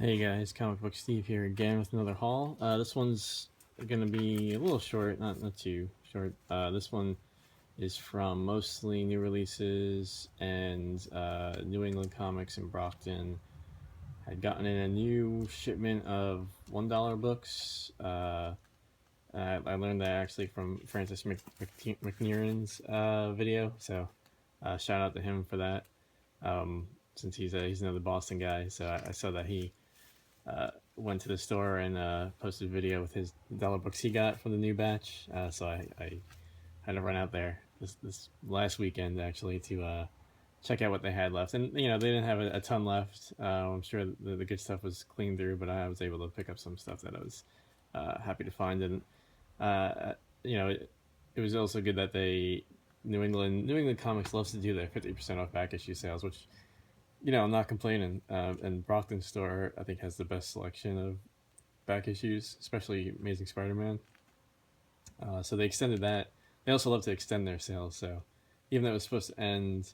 Hey guys, Comic Book Steve here again with another haul. This one's gonna be a little short, not too short. This one is from mostly new releases and New England Comics in Brockton. Had gotten in a new shipment of $1 books. I learned that actually from Francis McNearin's video, so shout out to him for that. Since he's another Boston guy, so I saw that he went to the store and posted a video with his dollar books he got from the new batch. So I had to run out there this last weekend actually to check out what they had left. And they didn't have a ton left. I'm sure the good stuff was cleaned through, but I was able to pick up some stuff that I was happy to find. And it was also good that New England Comics loves to do their 50% off back issue sales, which I'm not complaining. And Brockton store, I think, has the best selection of back issues, especially Amazing Spider-Man. So they extended that. They also love to extend their sales. So even though it was supposed to end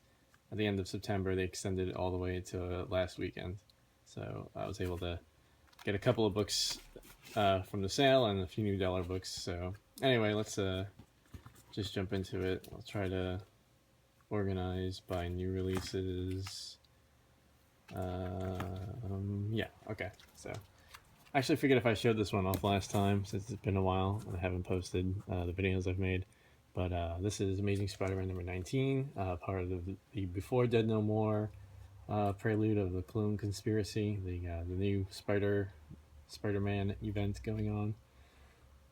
at the end of September, they extended it all the way to last weekend. So I was able to get a couple of books from the sale and a few new dollar books. So anyway, let's just jump into it. I'll try to organize by new releases. Yeah, okay. So, I actually forget if I showed this one off last time since it's been a while and I haven't posted the videos I've made. But this is Amazing Spider-Man number 19, part of the Before Dead No More prelude of the Clone Conspiracy, the new Spider-Man event going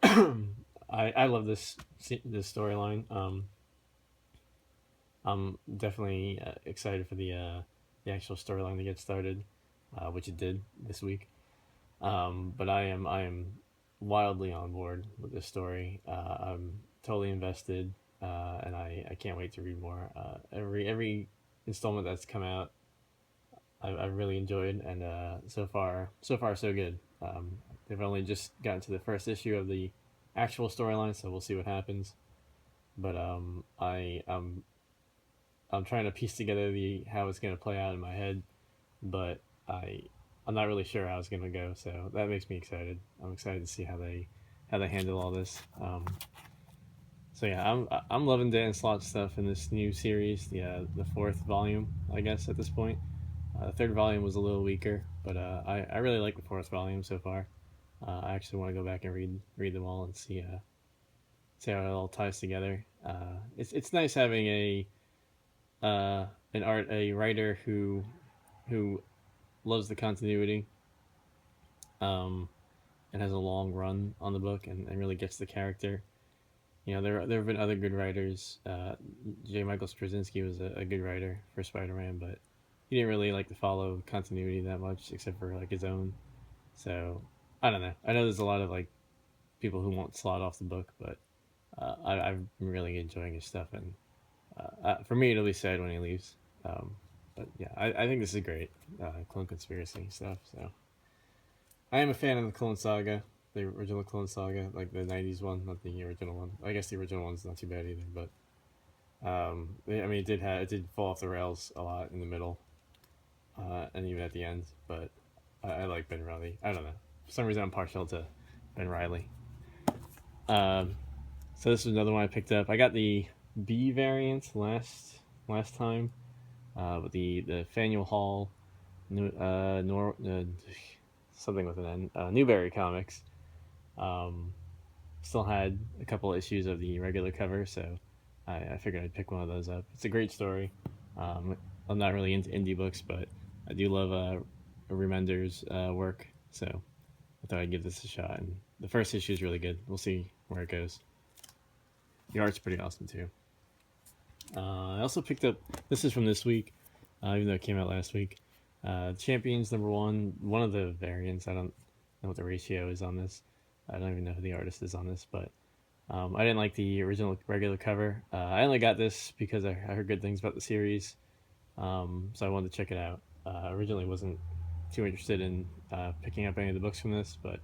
on. I love this storyline. I'm definitely excited for the actual storyline to get started, which it did this week. But I am wildly on board with this story. I'm totally invested, and I can't wait to read more. Every installment that's come out, I've really enjoyed, and so far so good. They've only just gotten to the first issue of the actual storyline, so we'll see what happens. But I'm trying to piece together the how it's going to play out in my head, but I'm not really sure how it's going to go. So that makes me excited. I'm excited to see how they handle all this. So yeah, I'm loving Dan Slott's stuff in this new series, the fourth volume, I guess at this point. The third volume was a little weaker, but I really like the fourth volume so far. I actually want to go back and read them all and see how it all ties together. It's nice having a writer who loves the continuity, um, and has a long run on the book and really gets the character. There have been other good writers. J. Michael Straczynski was a good writer for Spider-Man, but he didn't really like to follow continuity that much, except for like his own. So I don't know. I know there's a lot of like people who won't slot off the book, but I'm really enjoying his stuff, and for me it'll be sad when he leaves. But yeah, I think this is great. Clone Conspiracy stuff. So I am a fan of the Clone Saga, the original Clone Saga, like the '90s one, not the original one. I guess the original one's not too bad either, but I mean, it did fall off the rails a lot in the middle, and even at the end. But I like Ben Riley. I don't know. For some reason, I'm partial to Ben Riley. Um, so this is another one I picked up. I got the B variant last time, with the Faneuil Hall, something with an N, Newberry Comics. Um, Still had a couple issues of the regular cover, so I figured I'd pick one of those up. It's a great story. I'm not really into indie books, but I do love Remender's work, so I thought I'd give this a shot. And the first issue is really good. We'll see where it goes. The art's pretty awesome too. I also picked up. This is from this week, even though it came out last week. Champions #1, one of the variants. I don't know what the ratio is on this. I don't even know who the artist is on this, but I didn't like the original regular cover. I only got this because I heard good things about the series, so I wanted to check it out. Originally wasn't too interested in picking up any of the books from this, but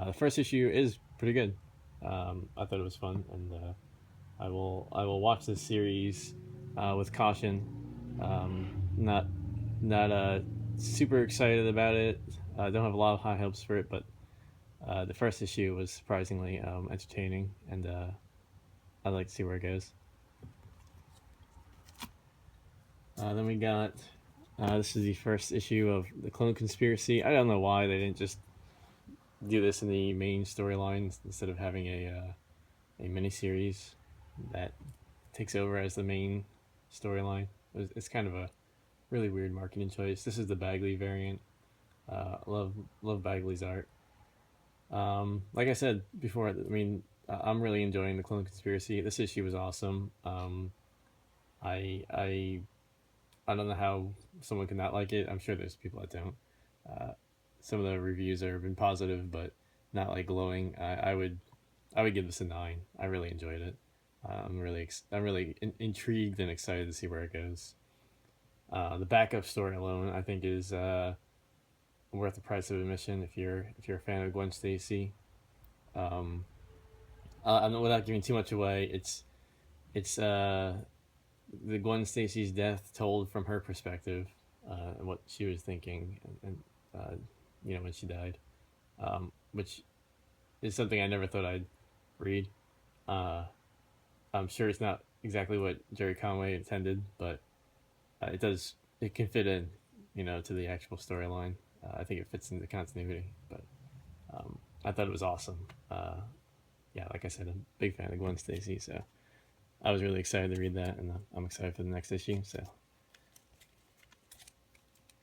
the first issue is pretty good. I thought it was fun, and I will watch this series with caution. Not super excited about it. I don't have a lot of high hopes for it, but the first issue was surprisingly entertaining, and I'd like to see where it goes. Then we got this is the first issue of the Clone Conspiracy. I don't know why they didn't just do this in the main storyline instead of having a miniseries that takes over as the main storyline. It's kind of a really weird marketing choice. This is the Bagley variant. Love Bagley's art. Like I said before, I mean, I'm really enjoying the Clone Conspiracy. This issue was awesome. I I I don't know how someone could not like it. I'm sure there's people that don't. Uh, some of the reviews have been positive, but not like glowing. I would give this a 9. I really enjoyed it. I'm really intrigued and excited to see where it goes. The backup story alone, I think, is worth the price of admission if you're a fan of Gwen Stacy. Um, Without giving too much away, it's the Gwen Stacy's death told from her perspective, and what she was thinking, and when she died, which is something I never thought I'd read. Uh, I'm sure it's not exactly what Jerry Conway intended, but it does. It can fit in, to the actual storyline. I think it fits into continuity, but I thought it was awesome. Yeah, like I said, I'm a big fan of Gwen Stacy, so I was really excited to read that, and I'm excited for the next issue. So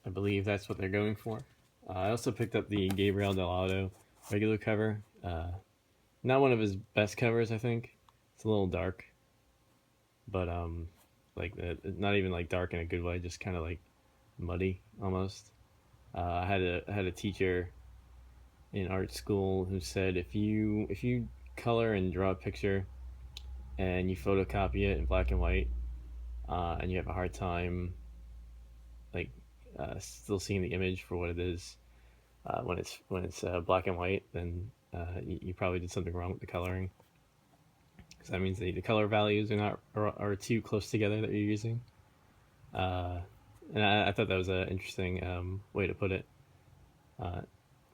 I believe that's what they're going for. I also picked up the Gabriel Dell'Otto regular cover. Not one of his best covers, I think. It's a little dark, but not even like dark in a good way, just kind of like muddy almost. I had a teacher in art school who said if you color and draw a picture and you photocopy it in black and white, and you have a hard time like still seeing the image for what it is when it's black and white, then you probably did something wrong with the coloring. Because that means the color values are too close together that you're using. Uh, and I thought that was an interesting way to put it. Uh,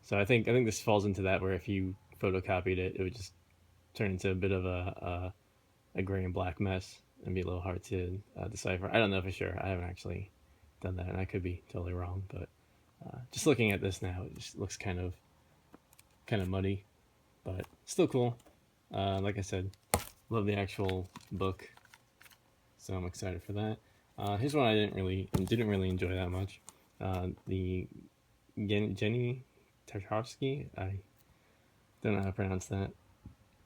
so I think this falls into that where if you photocopied it, it would just turn into a bit of a gray and black mess and be a little hard to decipher. I don't know for sure. I haven't actually done that, and I could be totally wrong. But just looking at this now, it just looks kind of muddy, but still cool. Like I said, love the actual book, so I'm excited for that. Here's one I didn't really enjoy that much. The Jenny Tarkovsky. I don't know how to pronounce that.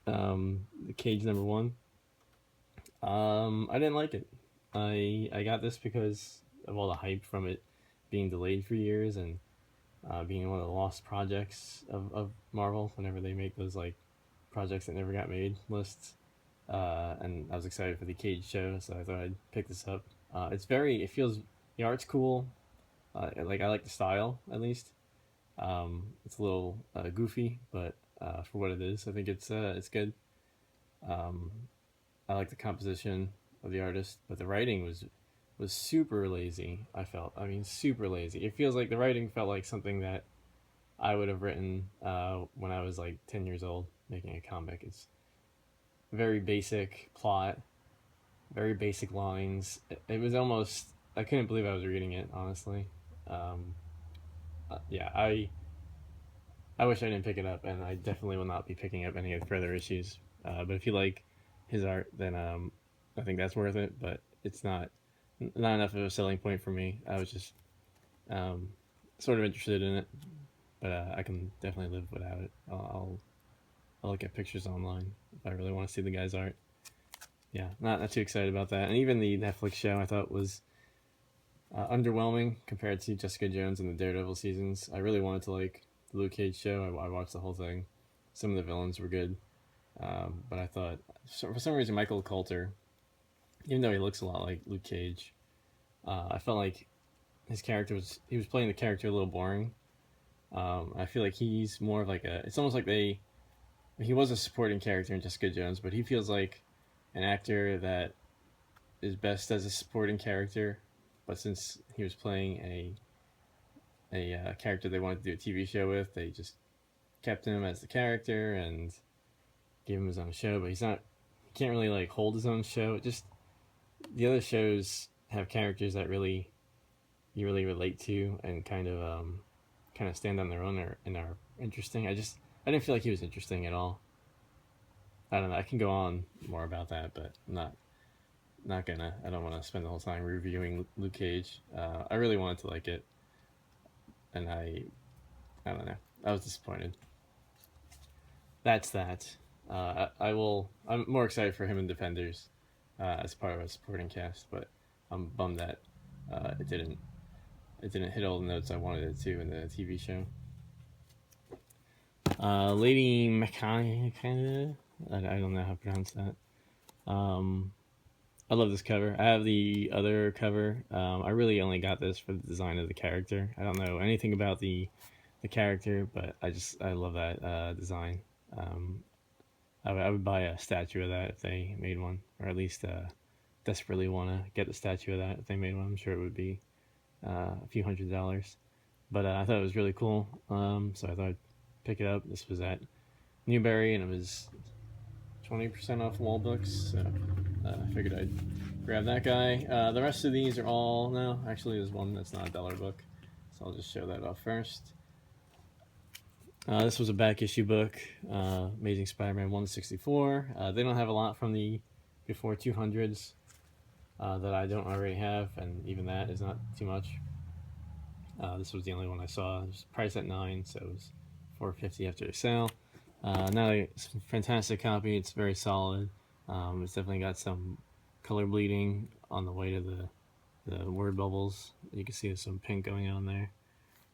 The Cage #1. I didn't like it. I got this because of all the hype from it being delayed for years and being one of the lost projects of Marvel whenever they make those like projects that never got made lists. And I was excited for the Cage show, so I thought I'd pick this up. It feels, the art's cool. Like I like the style at least. It's a little goofy, but for what it is, I think it's good. Um, I like the composition of the artist, but the writing was super lazy. I felt, I mean, super lazy. It feels like the writing felt like something that I would have written when I was like 10 years old making a comic. It's very basic plot, very basic lines. It was almost, I couldn't believe I was reading it, honestly. Um, yeah, I wish I didn't pick it up, and I definitely will not be picking up any of the further issues. But if you like his art, then I think that's worth it. But it's not enough of a selling point for me. I was just um, sort of interested in it, but I can definitely live without it. I'll look at pictures online if I really want to see the guy's art. Yeah, not too excited about that. And even the Netflix show I thought was underwhelming compared to Jessica Jones and the Daredevil seasons. I really wanted to like the Luke Cage show. I watched the whole thing. Some of the villains were good, but I thought for some reason Michael Coulter, even though he looks a lot like Luke Cage, I felt like he was playing the character a little boring. I feel like he's more of like it's almost like he was a supporting character in Jessica Jones, but he feels like an actor that is best as a supporting character. But since he was playing a character they wanted to do a TV show with. They just kept him as the character and gave him his own show, but he can't really like hold his own show. Just the other shows have characters that you really relate to and kind of stand on their own and are interesting. I didn't feel like he was interesting at all. I don't know. I can go on more about that, but I'm not gonna. I don't want to spend the whole time reviewing Luke Cage. I really wanted to like it, and I don't know. I was disappointed. That's that. I will. I'm more excited for him in Defenders as part of a supporting cast, but I'm bummed that it didn't. It didn't hit all the notes I wanted it to in the TV show. Lady Mackay, I don't know how to pronounce that. I love this cover. I have the other cover. I really only got this for the design of the character. I don't know anything about the character, but I love that design. I would buy a statue of that if they made one, or at least desperately want to get the statue of that if they made one. I'm sure it would be a few $100s. But I thought it was really cool, so I thought I'd pick it up. This was at Newberry, and it was 20% off wall books, so I figured I'd grab that guy. The rest of these are all, no, actually there's one that's not a dollar book, so I'll just show that off first. This was a back issue book, Amazing Spider-Man 164. They don't have a lot from the before 200s that I don't already have, and even that is not too much. This was the only one I saw. It was priced at $9, so it was $4.50 after the sale. Now it's a fantastic copy. It's very solid. It's definitely got some color bleeding on the way to the word bubbles. You can see there's some pink going on there.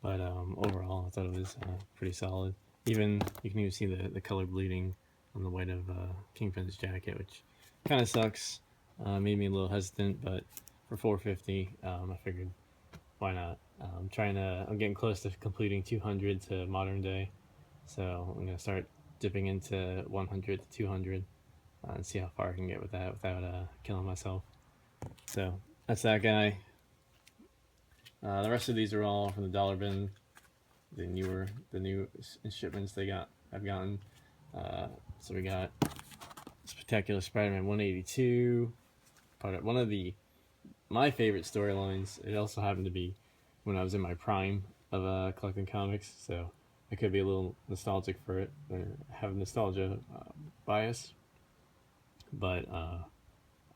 But overall, I thought it was pretty solid. Even you can even see the color bleeding on the white of Kingpin's jacket, which kind of sucks. Made me a little hesitant, but for $4.50, I figured why not. I'm getting close to completing 200 to modern day, so I'm gonna start dipping into 100 to 200 and see how far I can get with that without killing myself. So that's that guy. The rest of these are all from the dollar bin. The new shipments I've gotten. So we got Spectacular Spider-Man 182. Part of one of my favorite storylines. It also happened to be when I was in my prime of collecting comics, so I could be a little nostalgic for it, or have nostalgia bias. But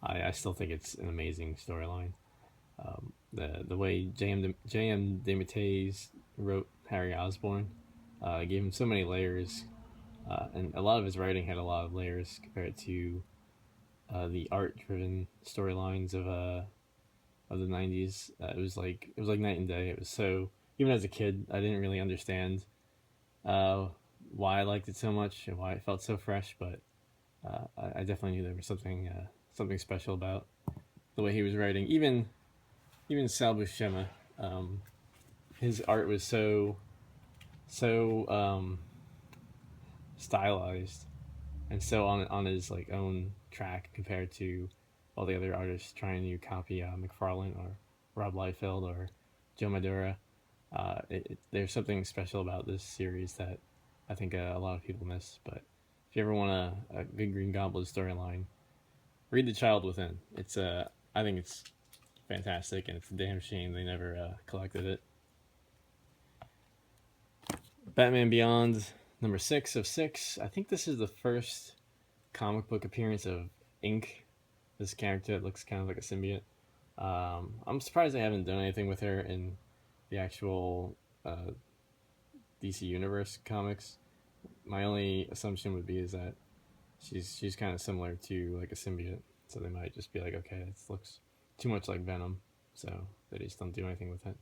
I still think it's an amazing storyline. The way J.M. DeMatteis wrote Harry Osborn gave him so many layers, and a lot of his writing had a lot of layers compared to the art-driven storylines of the '90s. It was like night and day. It was so, even as a kid, I didn't really understand why I liked it so much and why it felt so fresh, but I definitely knew there was something special about the way he was writing. Even Sal Buscema, his art was so stylized and so on his like own track compared to all the other artists trying to copy McFarlane or Rob Liefeld or Joe Madura. There's something special about this series that I think a lot of people miss. But if you ever want a good Green Goblin storyline, read The Child Within. I think it's fantastic, and it's a damn shame they never collected it. Batman Beyond, number 6 of 6. I think this is the first comic book appearance of Ink, this character that looks kind of like a symbiote. I'm surprised they haven't done anything with her in the actual DC Universe comics. My only assumption would be is that she's kind of similar to like a symbiote, so they might just be like, okay, it looks too much like Venom, so they just don't do anything with it.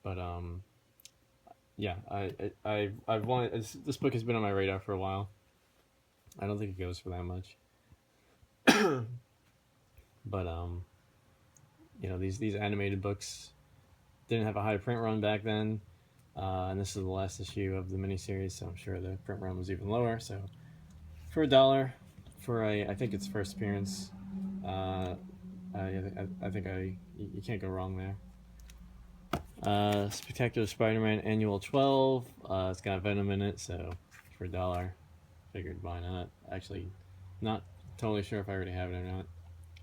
But yeah, I've wanted this book has been on my radar for a while. I don't think it goes for that much. But these animated books didn't have a high print run back then, and this is the last issue of the miniseries, so I'm sure the print run was even lower. So for $1, for I think it's first appearance, I think you can't go wrong there. Spectacular Spider-Man Annual 12. It's got Venom in it, so for $1, figured why not. Actually, not totally sure if I already have it or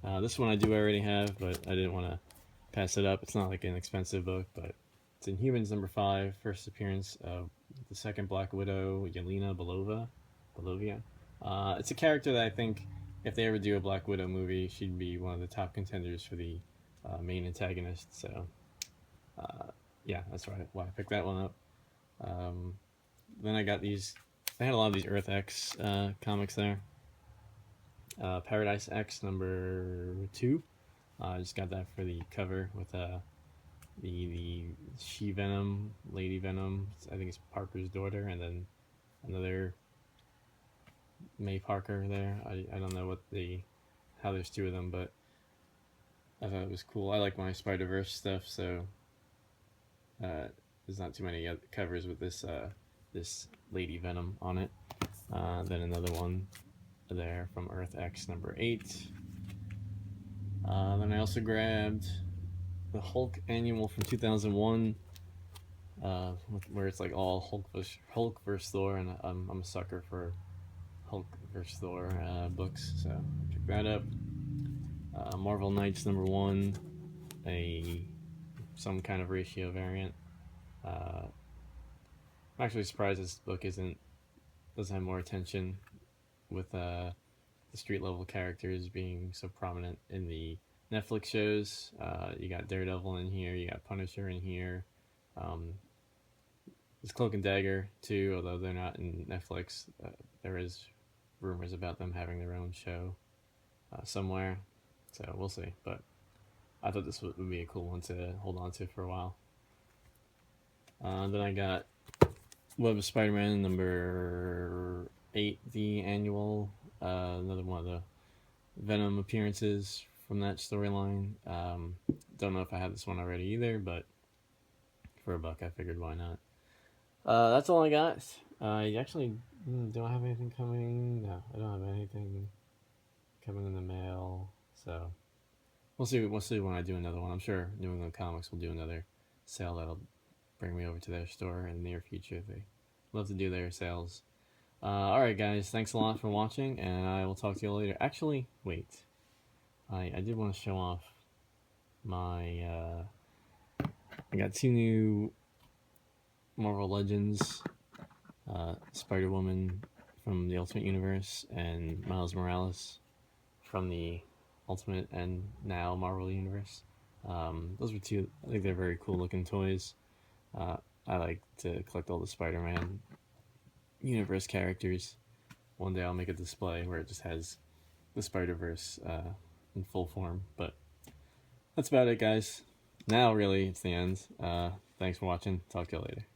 not. This one I do already have, but I didn't want to pass it up. It's not like an expensive book, but it's Inhumans number 5, first appearance of the second Black Widow, Yelena Belovia. It's a character that I think if they ever do a Black Widow movie, she'd be one of the top contenders for the main antagonist. So yeah, that's why I picked that one up. Um, then I got these. They had a lot of these Earth X comics there. Paradise X number 2. I just got that for the cover with the She Venom, Lady Venom. I think it's Parker's daughter, and then another May Parker there. I don't know how there's 2 of them, but I thought it was cool. I like my Spider Verse stuff, so there's not too many covers with this Lady Venom on it. Then another one there from Earth X number 8. Then I also grabbed the Hulk annual from 2001, where it's like all Hulk versus Thor, and I'm a sucker for Hulk versus Thor books, so I picked that up. Marvel Knights number 1, some kind of ratio variant. I'm actually surprised this book doesn't have more attention with the street level characters being so prominent in the Netflix shows. You got Daredevil in here, you got Punisher in here. There's Cloak and Dagger too, although they're not in Netflix. There is rumors about them having their own show somewhere, so we'll see. But I thought this would be a cool one to hold on to for a while. Then I got Web of Spider-Man number 8, the annual. Another one of the Venom appearances from that storyline. Don't know if I had this one already either, but for $1, I figured why not. That's all I got. I actually don't have anything coming. No, I don't have anything coming in the mail. So we'll see. We'll see when I do another one. I'm sure New England Comics will do another sale that'll bring me over to their store in the near future. They love to do their sales. Alright guys, thanks a lot for watching, and I will talk to you later. Actually, wait. I did want to show off my, I got 2 new Marvel Legends, Spider-Woman from the Ultimate Universe, and Miles Morales from the Ultimate and now Marvel Universe. Those were 2, I think they're very cool looking toys. I like to collect all the Spider-Man universe characters. One day I'll make a display where it just has the Spider-Verse in full form, but that's about it, guys. Now really it's the end. Thanks for watching. Talk to you later.